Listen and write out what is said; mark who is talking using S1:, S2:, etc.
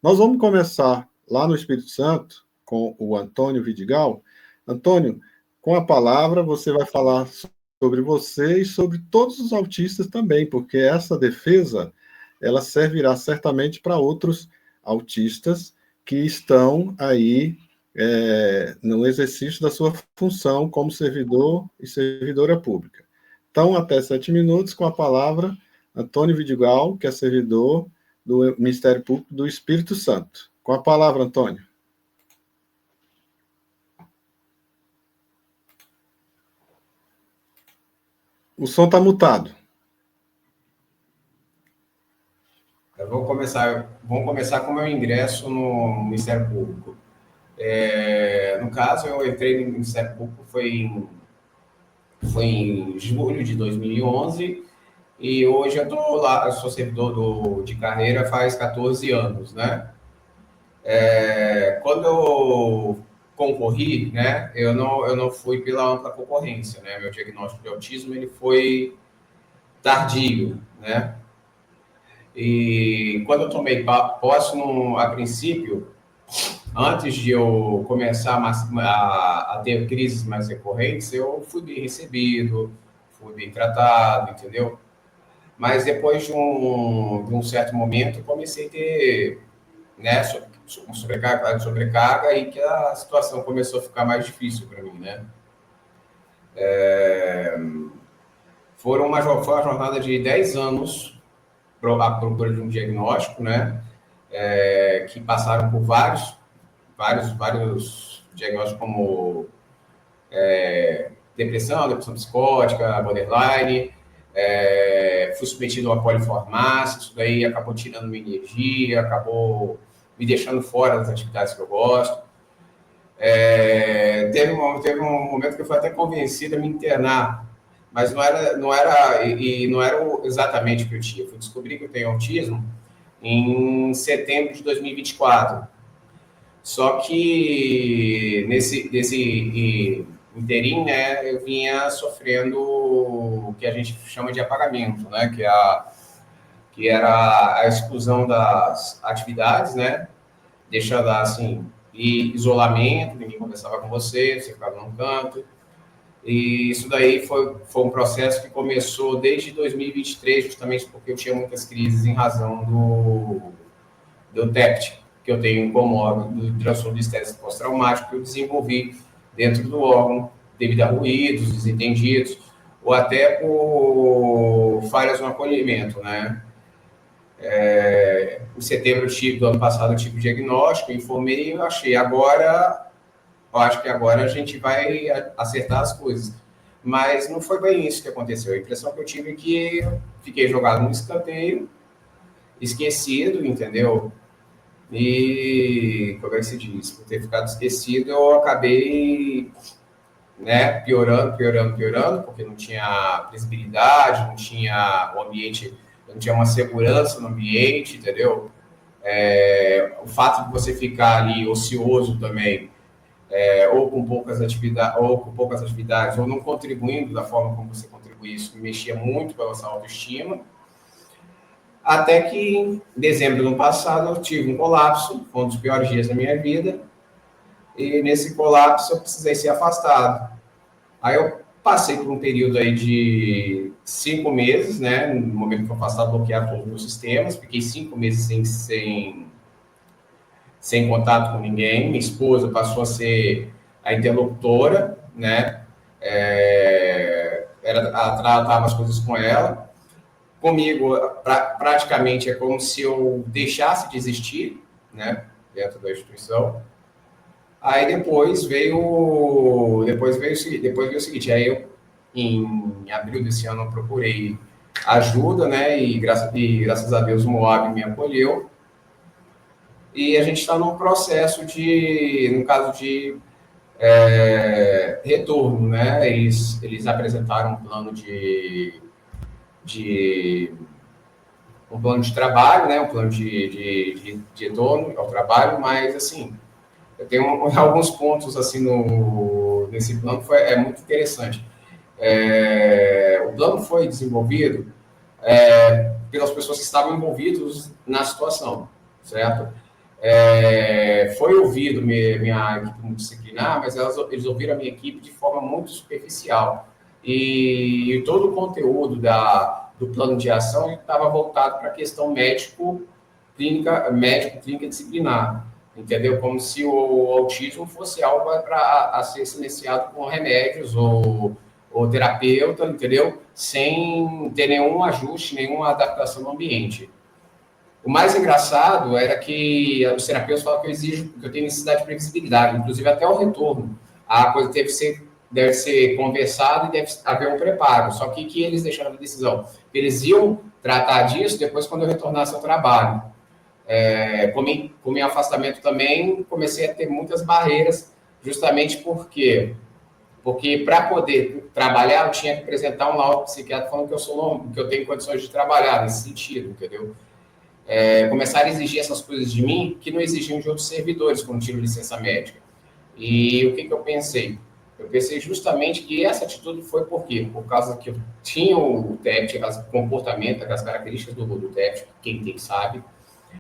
S1: Nós vamos começar lá no Espírito Santo com o Antônio Vidigal. Antônio, com a palavra, você vai falar sobre você e sobre todos os autistas também, porque essa defesa ela servirá certamente para outros autistas que estão aí no exercício da sua função como servidor e servidora pública. Então, até 7 minutos, com a palavra, Antônio Vidigal, que é servidor do Ministério Público do Espírito Santo. Com a palavra, Antônio. O som está mutado.
S2: Vamos começar com o meu ingresso no Ministério Público. No caso, eu entrei no Ministério Público foi em julho de 2011 e hoje eu estou lá, eu sou servidor de carreira faz 14 anos, né? Quando eu concorri, né, eu não fui pela ampla concorrência, né? Meu diagnóstico de autismo ele foi tardio, né? E quando eu tomei posse, a princípio, antes de eu começar a ter crises mais recorrentes, eu fui bem recebido, fui bem tratado, entendeu? Mas depois de um certo momento, eu comecei a ter, né, sobrecarga, e que a situação começou a ficar mais difícil para mim, né? Foi uma jornada de 10 anos à procura de um diagnóstico, né? Que passaram por vários diagnósticos como depressão psicótica, borderline, fui submetido a uma polifarmácia, isso daí acabou tirando minha energia, acabou me deixando fora das atividades que eu gosto. Teve um momento que eu fui até convencido a me internar, mas não era exatamente o que eu tinha. Eu fui descobrir que eu tenho autismo em setembro de 2024. Só que nesse inteirinho, né, eu vinha sofrendo o que a gente chama de apagamento, né, que era a exclusão das atividades, né, deixando assim, e isolamento, ninguém conversava com você ficava num canto. E isso daí foi um processo que começou desde 2023, justamente porque eu tinha muitas crises em razão do TEPT, que eu tenho como órgão do transtorno de estresse pós-traumático, que eu desenvolvi dentro do órgão, devido a ruídos, desentendidos, ou até por falhas no acolhimento, né? Em setembro do ano passado eu tive o diagnóstico, informei e eu acho que agora a gente vai acertar as coisas. Mas não foi bem isso que aconteceu. A impressão que eu tive é que fiquei jogado no escanteio, esquecido, entendeu? E, como é que se diz? Por ter ficado esquecido, eu acabei, né, piorando, porque não tinha visibilidade, não tinha o ambiente, não tinha uma segurança no ambiente, entendeu? O fato de você ficar ali ocioso também, ou com poucas atividades, ou não contribuindo da forma como você contribui, isso mexia muito com a nossa autoestima. Até que em dezembro do ano passado eu tive um colapso, foi um dos piores dias da minha vida, e nesse colapso eu precisei ser afastado. Aí eu passei por um período aí de 5 meses, né, no momento que eu afastado, bloquear todos os meus sistemas, fiquei 5 meses sem contato com ninguém, minha esposa passou a ser a interlocutora, né, tratava as coisas com ela. Comigo, praticamente, é como se eu deixasse de existir, né, dentro da instituição. Aí depois veio o seguinte, aí eu, em abril desse ano, eu procurei ajuda, né, e graças a Deus o Moab me acolheu. E a gente está num processo no caso de retorno, né, eles apresentaram um plano de trabalho, né, um plano de retorno ao trabalho, mas, assim, eu tenho alguns pontos, assim, nesse plano, é muito interessante. O plano foi desenvolvido pelas pessoas que estavam envolvidas na situação, certo? Foi ouvido minha equipe multidisciplinar, mas eles ouviram a minha equipe de forma muito superficial. E todo o conteúdo do plano de ação estava voltado para a questão médico-clínica disciplinar, entendeu? Como se o autismo fosse algo a ser silenciado com remédios ou terapeuta, entendeu? Sem ter nenhum ajuste, nenhuma adaptação no ambiente. O mais engraçado era que os terapeutas falam que eu tenho necessidade de previsibilidade, inclusive até o retorno. A coisa deve ser conversada e deve haver um preparo. Só que eles deixaram a decisão. Eles iam tratar disso depois quando eu retornasse ao trabalho. Com meu afastamento também, comecei a ter muitas barreiras, justamente porque para poder trabalhar, eu tinha que apresentar um laudo psiquiátrico falando que eu tenho condições de trabalhar nesse sentido, entendeu? Começaram a exigir essas coisas de mim que não exigiam de outros servidores quando tiro licença médica. E o que eu pensei? Eu pensei justamente que essa atitude foi por quê? Por causa que eu tinha o TEPT, o comportamento, as características do TEPT, quem tem sabe,